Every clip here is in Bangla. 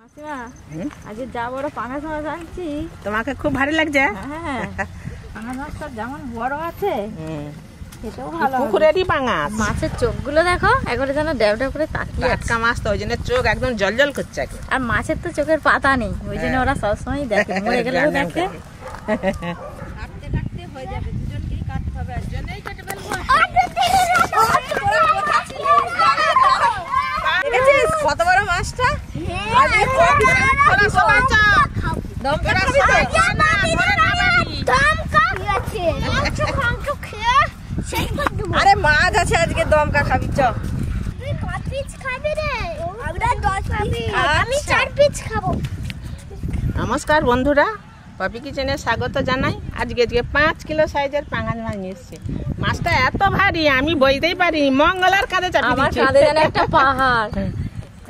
আজকে যা বড় পাঙাশ মাছ আনছি। তোমাকে খুব ভারী লাগছে? হ্যাঁ, পাঙাশ মাছটা যেমন বড় আছে সেটাও ভালো। পুকুরেরই পাঙাশ। মাছের চোখগুলো দেখো, একবারে যেন ড্যাব ড্যাব করে তাকিয়ে। টাটকা মাছ তো, ওই জন্য চোখ একদম জলজল করছে। আর মাছের তো চোখের পাতা নেই, ওই জন্য ওরা সবসময় দেখে, মরে গেলেও দেখে। কাটতে কাটতে হয়ে যাবে, দুজনকেই কাটতে হবে, একজনেই কেটে ফেলবো। দেখেছিস কত বড় মাছটা? আরে মাছ আছে আজকে, দমকা খাবি? চ, আমি 4 পিস খাবো। নমস্কার বন্ধুরা, পপি কিচেনে স্বাগত জানাই। আজকে 5 কিলো সাইজের পাঙাশ মাছ নিয়ে এসেছি। মাছটা এত ভারী আমি বইতেই পারি, মঙ্গলার কাঁধে চাপিয়ে দিচ্ছি। আমার কাঁধে যেন একটা পাহাড়।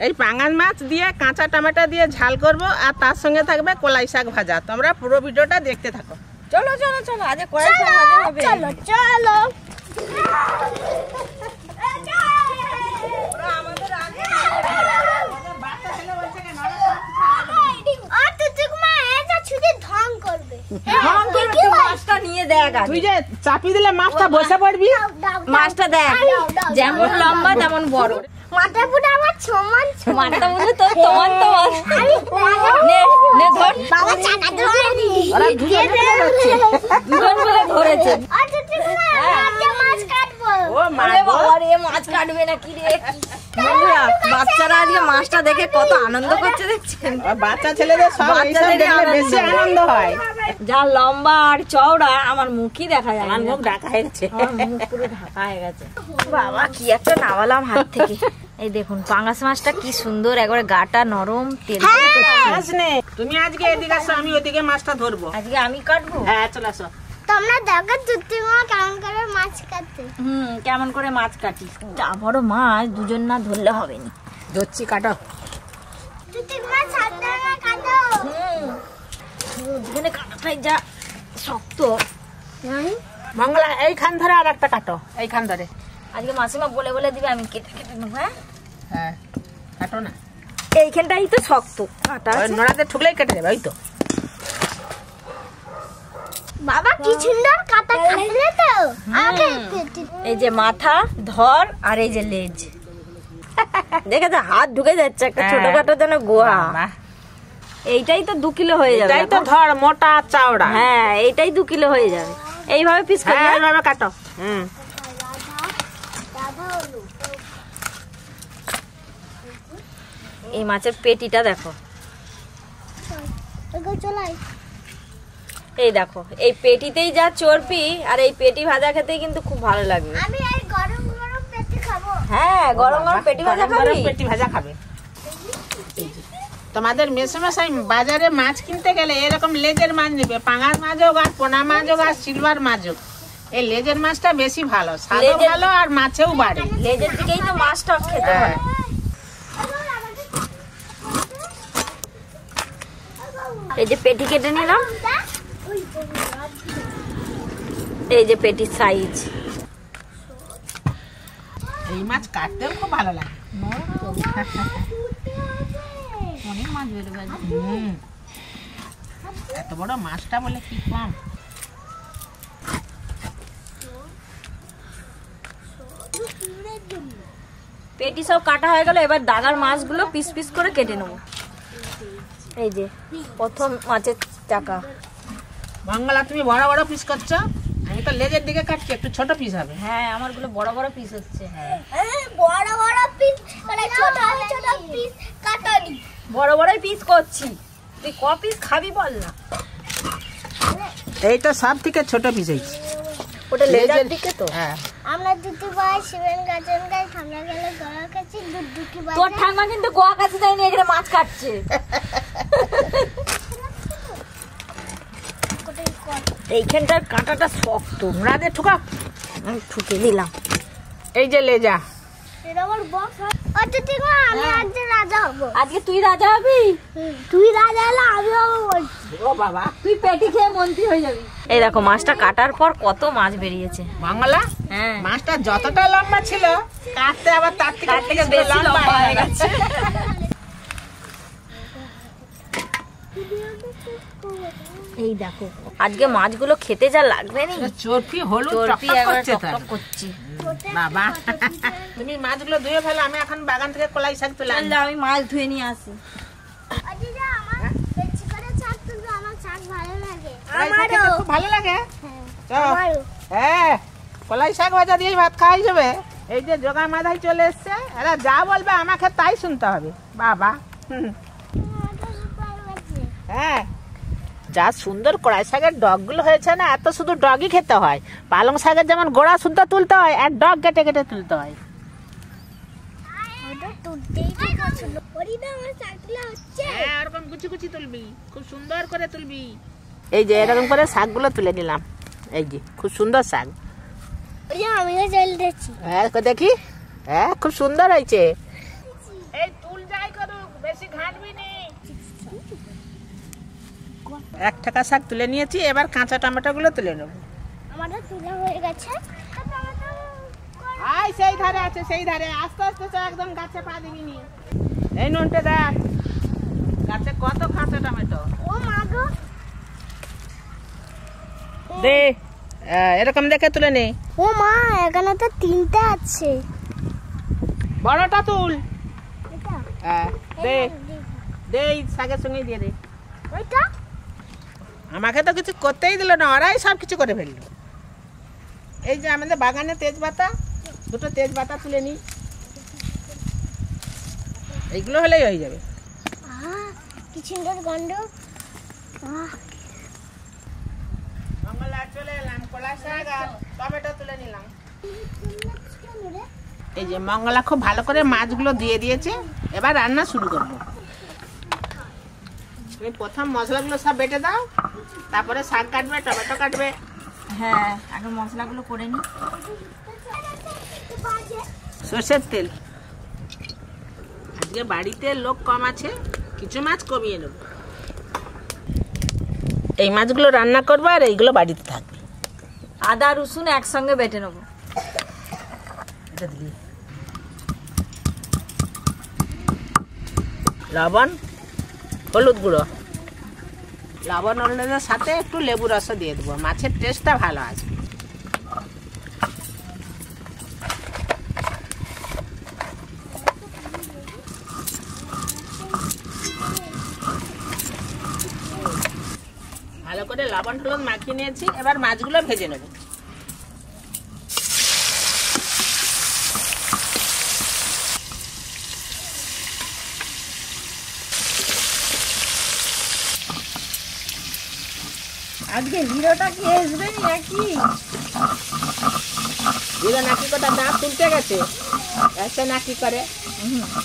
এই পাঙাশ মাছ দিয়ে কাঁচা টমেটো দিয়ে ঝাল করব, আর তার সঙ্গে থাকবে কলাই শাক ভাজা। তোমরা পুরো ভিডিওটা দেখতে থাকো। চলো চলো চলো, আজ কলাই শাক ভাজা হবে। চলো চলো। মাছটা নিয়ে দেখ, তুই যে চাপি দিলে মাছটা বসে পড়বি। মাছটা দেখ, যেমন লম্বা তেমন বড়। মাথা পুরো আমার সমান, মাথা পুরো তো সমান তোমার। নে নে ধর, বাবা চাকা ধরে নি। ওরা দুজন মিলে ধরেছে। আচ্ছা ঠিক আছে, আজকে মাছ কাটবো। ও মা আরে বাবা রে, মাছ কাটবে না কি রে? বন্ধুরা, বাচ্চারা আজকে মাছটা দেখে কত আনন্দ করছে দেখছেন। বাচ্চা ছেলেদের সব এইসব দেখলে বেশি আনন্দ হয়। যা লম্বা আর চওড়া, আমার মুখই দেখা যায়। আমার মুখ ঢাকা হয়ে গেছে, আমার মুখ পুরো ঢাকা হয়ে গেছে। বাবা কি একটা নামালাম হাত থেকে। এই দেখুন পাঙাশ মাছটা কি সুন্দর, একবারে গাটা নরম, তেল করছে। তুমি আজকে এদিকে আসো, আমি ওদিকে মাছটা ধরবো। আজকে আমি কাটবো। হ্যাঁ চলে আসো। তোমরা দেখো তুতিমা কেমন করে মাছ কাটে। কেমন করে মাছ কাটি। যা বড় মাছ, দুজন না ধরলে হবে না। ধরছি, কাটো। তুতিমা সাবধানে কাটো। যেখানে কাটাটাই যা শক্ত। মঙ্গলা এইখান ধরে আর একটা কাটো, এইখান ধরে। আজকে মাসিমা বলে বলে দিবে, আমি কেটে কেটে নেবো। হ্যাঁ কাটো না, এইখানটাই তো শক্ত কাটা আছে। নোড়াতে ঠুকলেই কেটে যাবে। ওই তো বাবা কি সুন্দর কাটা কাটলে তো। আগে এই যে মাথা, ধর, আর এই যে লেজ। দেখেছো হাত ঢুকে যাচ্ছে একটা ছোটখাটো যেন গোয়া। এইটাই তো 2 কিলো হয়ে যাবে। এটাই তো ধর, মোটা চাওড়া। হ্যাঁ এইটাই 2 কিলো হয়ে যাবে। এইভাবে পিস করে এইভাবে কাটো। এই মাছের পেটিটা দেখো, এই দেখো, এই পেটিতেই যা চর্বি, আর এই পেটি ভাজা খেতে কিন্তু খুব ভালো লাগবে। আমি এই গরম গরম পেটি খাবো। হ্যাঁ গরম গরম পেটি ভাজা খাবি? পেটি ভাজা খাবে। তোমাদের মেসেমশাই বাজারে মাছ কিনতে গেলে এরকম লেজের মাছ নেবে। পাঙাশ মাছ হোক আর পোনা মাছ হোক আর সিলভার মাছ হোক, এই লেজের মাছটা বেশি ভালো, স্বাদও ভালো আর মাছেও বাড়ে। লেজের দিকেই তো মাছটা খেতে হয়। এই যে পেটি কেটে নিলাম, এই যে পেটির সাইজ। এই মাছ কাটতেও খুব ভালো লাগে। অনেক মাছ বেরোবে। এত বড় মাছটা বলে কি কম। পেটি সব কাটা হয়ে গেল, এবার দাগার মাছগুলো পিস পিস করে কেটে নেবো। এই যে প্রথম মাছের চাকা। মঙ্গলা তুমি বড় বড় পিস করছো, আমি তো লেজের দিকে কাটছি, একটু ছোট পিস হবে। হ্যাঁ আমারগুলো বড় বড় পিস হচ্ছে। হ্যাঁ বড় বড় পিস মানে ছোট ছোট পিস কাটনি। বড় বড়ই পিস করছি, তুই ক পিস খাবি বল না। এইটা সব থেকে ছোট পিস হয়েছে, ওটা লেজের দিকে তো। হ্যাঁ আমরা দুটি ভাই শিবেন গাজন গাই আমরা গেলে গড়া কাছে দুটি ভাই। তোর ঠাম্মা কিন্তু গোয়া কাছে যায়নি, এখানে মাছ কাটছে। এইখানটার কাঁটাটা শক্ত, নোড়াতে ঠুকাও। আমি ঠুকে দিলাম। এই যে লেজা, এটা আমার বক্স। আচ্ছা ঠিক আছে, আমি আজকে রাজা হব। আজকে তুই রাজা হবি? তুই রাজা হলে আমি হবো বলছি। ও বাবা, তুই পেটি খেয়ে মন্ত্রী হয়ে যাবি। এই দেখো মাছটা কাটার পর কত মাছ বেরিয়েছে। বাংলা হ্যাঁ মাছটা যতটা লম্বা ছিল কাটতে আবার তার থেকে বেশি লম্বা হয়ে গেছে। এই দেখো আজকে মাছগুলো খেতে যা লাগবে না, চর্পি হলুদ চর্পি টকটক একবার করছে তার। টকটক করছে। বাবা তুমি মাছগুলো ধুয়ে ফেলো, আমি এখন বাগান থেকে কলাই শাক তুলে আনবো। চল, আমি মাছ ধুয়ে নিয়ে আসি। দিদা আমার বেশি করে শাক তুলবে, আমার শাক ভালো লাগে। কলাই শাক খেতে খুব ভালো লাগে। চল। আমারও। হ্যাঁ, কলাই শাক ভাজা দিয়ে ভাত খাওয়াই যাবে। এই যে জোগা মাথায় চলে এসছে, এরা যা বলবে আমাকে তাই শুনতে হবে। বাবা হ্যাঁ, যা সুন্দর কড়াই শাকের ডগগুলো হয়েছে না, এত শুধু ডগই খেতে হয়। পালং শাকের যেমন গোড়া শুদ্ধ তুলতে হয়, আর ডগ কেটে কেটে তুলতে হয়। ওটা তুলতেই তো পছন্দ করি না, আমার শাক তোলা হচ্ছে। হ্যাঁ, এরকম কুচি কুচি তুলবি, খুব সুন্দর করে তুলবি। এই যে এরকম করে শাকগুলো তুলে নিলাম। এই যে খুব সুন্দর শাক। ওই যে আমিও জল দিচ্ছি। হ্যাঁ দেখি, হ্যাঁ খুব সুন্দর হয়েছে। এই তুল যাই করুক, বেশি ঘাঁটবি নি। এক টাকা শাক তুলে নিয়েছি, এবার কাঁচা টমেটো গুলো তুলে নেব। আমাদের তোলা হয়ে গেছে। আয় সেই ধারে আছে, সেই ধারে। আস্তে আস্তে চল, একদম গাছে পা দিবি নি। এই নুনটা দেখ, গাছে কত কাঁচা টমেটো। ও মা গো, দে এরকম দেখে তুলে নে। ও মা, এখানে তো তিনটা আছে। বড়টা তুল। এটা দে দে, এই শাকের সঙ্গে দিয়ে দে। ওইটা আমাকে তো কিছু করতেই দিল না, ওরাই সব কিছু করে ফেললো। এই যে আমাদের বাগানে তেজপাতা, দুটো তেজপাতা তুলে নি। এইগুলো হলেই হয়ে যাবে। কি সুন্দর গন্ধ। মঙ্গলা চলে এলাম, কলাই শাক আর টমেটো তুলে নিলাম। এই যে মঙ্গলা খুব ভালো করে মাছগুলো দিয়ে দিয়েছে, এবার রান্না শুরু করব। তুমি প্রথম মশলাগুলো সব বেটে দাও, তারপরে শাক কাটবে, টমেটো কাটবে। হ্যাঁ, আগে মশলাগুলো করে নি। সরষের তেল, আজকে বাড়িতে লোক কম আছে, কিছু মাছ কমিয়ে নেব। এই মাছগুলো রান্না করবো, আর এইগুলো বাড়িতে থাকবে। আদা রসুন একসঙ্গে বেটে নেবো। এটা দিলি লবণ, হলুদ গুঁড়ো, লবণ হলুদের সাথে একটু লেবু রস দিয়ে দেবো, মাছের টেস্টটা ভালো আসবে। ভালো করে লবণ হলুদ মাখিয়ে নিয়েছি, এবার মাছগুলো ভেজে নেব। আজকে হিরোটা কি আসবে নাকি? হিরো নাকি কথা দাঁত তুলতে গেছে, এসে নাকি করে।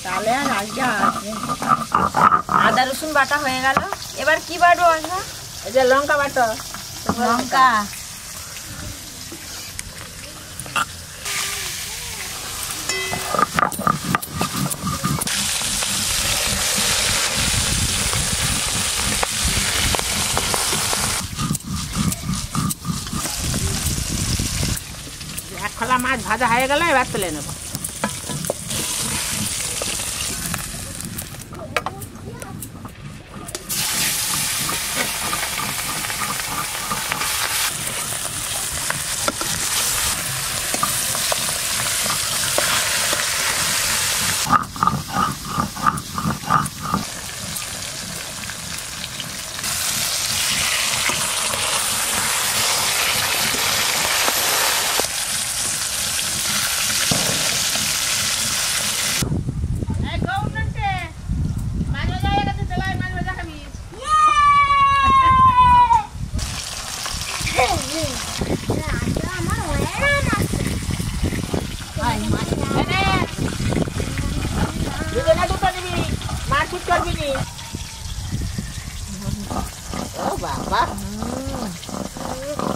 তাহলে আর আজকে আসবে। আদা রসুন বাটা হয়ে গেল, এবার কি বাটবো? আজকে এই যে লঙ্কা বাটো, লঙ্কা, এক খোলা মাছ ভাজা হয়ে গেল, এবার তুলে নেব।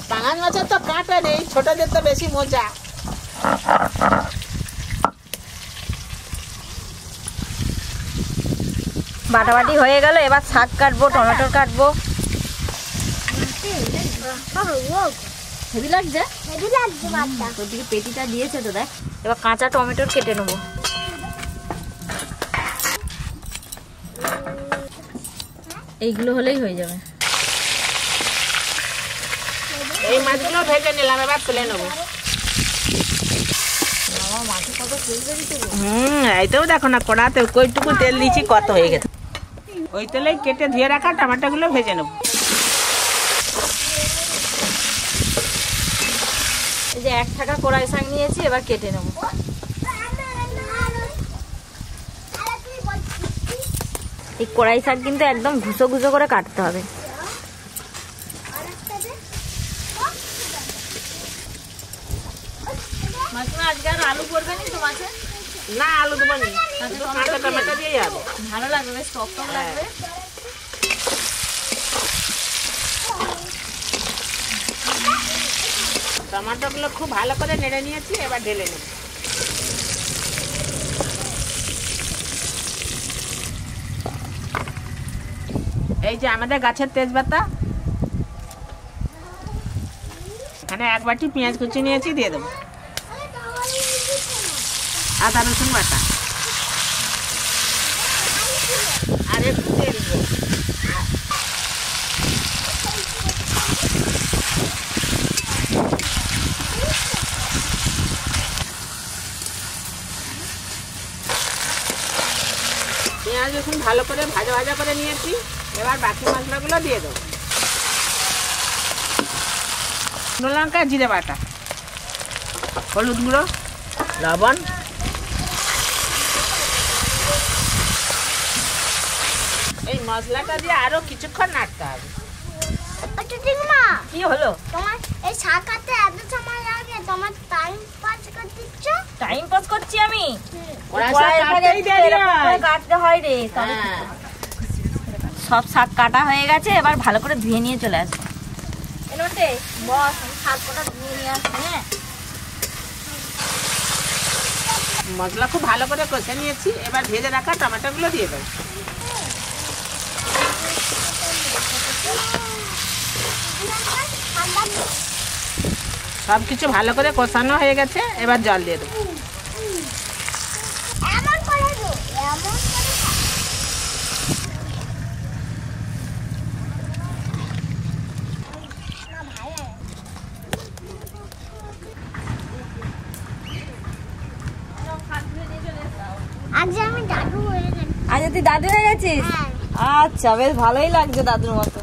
পাঙাশ মাছের তো কাঁটা নেই, ছোটদের তো বেশি মজা। বাটাবাটি হয়ে গেল, এবার শাক কাটবো, টমেটো কাটবো। হেভি লাগছে, হেভি লাগছে মাছটা। তোর দিকে পেটিটা দিয়েছে তো, দেখ। এবার কাঁচা টমেটো কেটে নেবো। এইগুলো হলেই হয়ে যাবে। এই মাছগুলো ভেজে নিলাম, এবার তুলে নেবো। এইটাও দেখো না কড়াতে কইটুকু তেল দিচ্ছি, কত হয়ে গেছে। ওই তেলে কেটে ধুয়ে রাখা টমেটোগুলো ভেজে নেবো। এই যে 1 টাকা কড়াই শাক নিয়েছি, এবার কেটে নেবো। এই কড়াই শাক কিন্তু একদম ঘুষো ঘুষো করে কাটতে হবে। আজকে আর আলু করবে না তো মাছে? না, আলু দেবো না, কাঁচা টমেটো দিয়ে যাবে, ভালো লাগবে, বেশ টক টক লাগবে। টমেটোগুলো খুব ভালো করে নেড়ে নিয়েছি, এবার ঢেলে নেব। এই যে আমাদের গাছের তেজপাতা, এখানে 1 বাটি পেঁয়াজ কুচি নিয়েছি, দিয়ে দেবো। আদা রসুন বাটা, আর একটু তেল দেবো। পেঁয়াজ রসুন ভালো করে ভাজা ভাজা করে নিয়েছি, এবার বাকি মশলাগুলো দিয়ে দেবো। শুকনো লঙ্কা, জিরে বাটা, হলুদ গুঁড়ো, লবণ, এই মশলাটা দিয়ে আরো কিছুক্ষণ নাড়তে হবে। কি হলো? তোমার এই শাক কাটতে এত সময় লাগে, তোমার টাইম পাস করে দিচ্ছ? টাইম পাস করছি আমি? কড়াই শাক কাটতেই দেরি হয়। কাটতে হয় রে। সব শাক কাটা হয়ে গেছে, এবার ভালো করে ধুয়ে নিয়ে চলে আসবো। এনোটে বস, আমি শাক কটা ধুয়ে নিয়ে আসছি। হ্যাঁ, মশলা খুব ভালো করে কষে নিয়েছি, এবার ভেজে রাখা টমেটোগুলো দিয়ে দেবো। সব কিছু ভালো করে কষানো হয়ে গেছে, এবার জল দিয়ে দেবো। এমন করে দাও, এমন করে দাও। না ভালো লাগে। আজ আমি দাদু হয়ে গেছি। আজ তুই দাদু হয়ে গেছিস? হ্যাঁ। আচ্ছা, বেশ ভালোই লাগছে দাদুর মতো।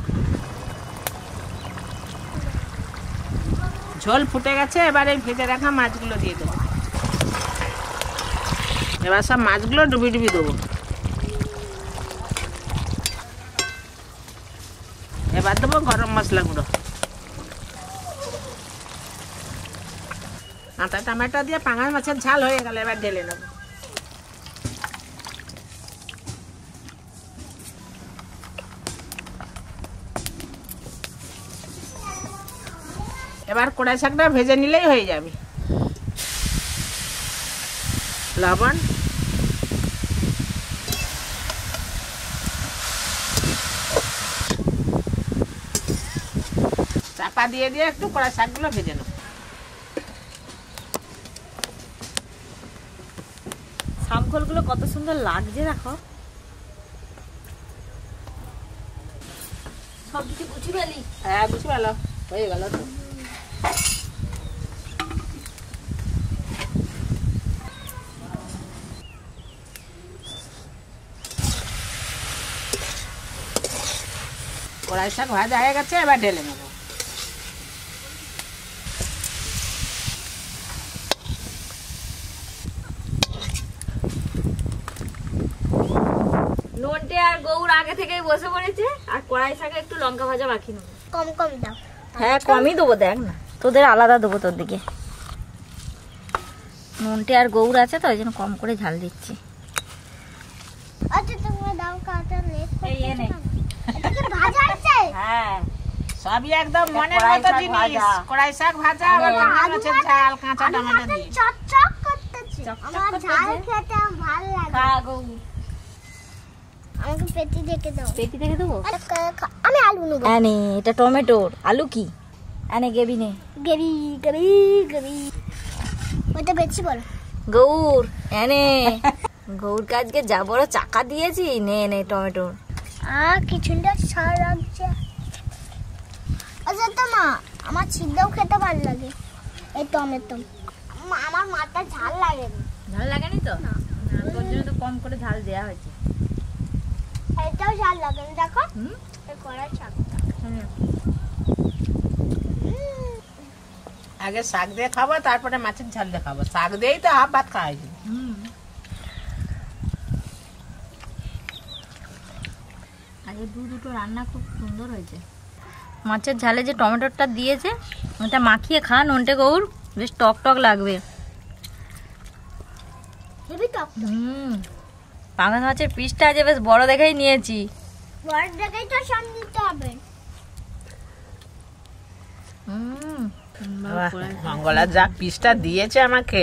ঝোল ফুটে গেছে, এবার এই ভেজে রাখা মাছগুলো দিয়ে দেবো। এবার সব মাছগুলো ডুবি ডুবি দেবো। এবার দেবো গরম মশলা গুঁড়ো। কাঁচা টমেটো দিয়ে পাঙাশ মাছের ঝাল হয়ে গেল, এবার ঢেলে নেবো। এবার কড়াই শাকটা ভেজে নিলেই হয়ে যাবে। লবণ, চাপা দিয়ে দিয়ে একটু কড়াই শাকগুলো ভেজে নেব। শামখোলগুলো কত সুন্দর লাগছে, দেখো। সব কিছু গুছি ফেলি। হ্যাঁ, বুঝতে পারলো, হয়ে গেল তো। কড়াই শাক ভাজা হয়ে গেছে, এবার ঢেলে নেব। নন্টে আর গৌর আগে থেকে বসে পড়েছে, আর কড়াই শাকে একটু লঙ্কা ভাজা বাকি নেবো। কম কম দাও। হ্যাঁ, কমই দেবো, দেখ না, তোদের আলাদা দেবো তোর দিকে। নন্টে আর গৌর আছে তো, ওই জন্য কম করে ঝাল দিচ্ছি। আচ্ছা, তুমি দাও কাটা লেট। এই এনে। এটা কি ভাজা আছে? হ্যাঁ, সবই একদম মনের কড়াই মতো শাক জিনিস। ভাজা। কড়াই শাক ভাজা, আবার পাঙাশ মাছের ঝাল, কাঁচা টমেটো দিয়ে। চকচক করতেছে। চকচক আমার করতেছে? ঝাল খেতে ভালো লাগে। খা গৌর। আমাকে পেটি দেখে দাও। পেটি থেকে দেবো? আমি আলু নেবো। এনে, এটা টমেটোর। আলু কি? এনে গেবি নে। Gaby Gaby Gaby. ওটা বেশি বলো। গৌর এনে। গৌর কাজকে যা বড় চাকা দিয়েছি, নে নে টমেটোর। আর কিছুটা সার লাগছে। আচ্ছা তো মা, আমার সিদ্ধও খেতে ভালো লাগে এই টমেটো। আমার মাথা ঝাল লাগে না। ঝাল লাগেনি তো? না, তোর জন্য তো কম করে ঝাল দেয়া হয়েছে। এটাও ঝাল লাগে না, দেখো এই কড়াই শাকটা। আগে শাক দিয়ে খাবো, তারপরে মাছের ঝাল দিয়ে খাবো। শাক দিয়েই তো হাফ ভাত খাওয়া হয়েছে। আগে দুটো রান্না খুব সুন্দর হয়েছে। মাছের ঝালে যে টমেটোটা দিয়েছে ওটা মাখিয়ে খা নন্টে গৌর, বেশ টক টক লাগবে। হেবি টক। পাঙ্গাস মাছের পিসটা আজ বেশ বড় দেখেই নিয়েছি। বড় জায়গায় তো সব নিতে হবে। মঙ্গলা যা পিসটা দিয়েছে আমাকে,